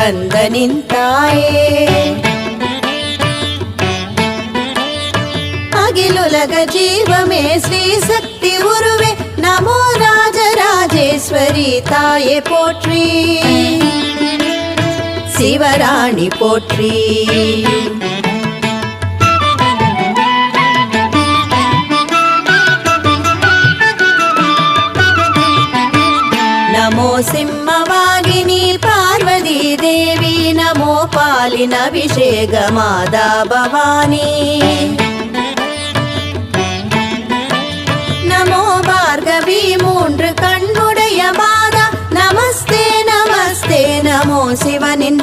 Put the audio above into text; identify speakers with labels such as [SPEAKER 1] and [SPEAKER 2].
[SPEAKER 1] கந்தனின் தாயே. அகிலுலக ஜீவமே ஸ்ரீ சக்தி உருவே நமோ ராஜராஜேஸ்வரி தாயே போற்றி. சிவராணி போற்றி. नमो सिंहवाहिनी पार्वती देवी नमो पालिन अभिषेक माता भवानी. नमो भार्गवी मूன்று கண்ணுடைய மாதா. நமஸ்தே நமஸ்தே நமோ சிவனின்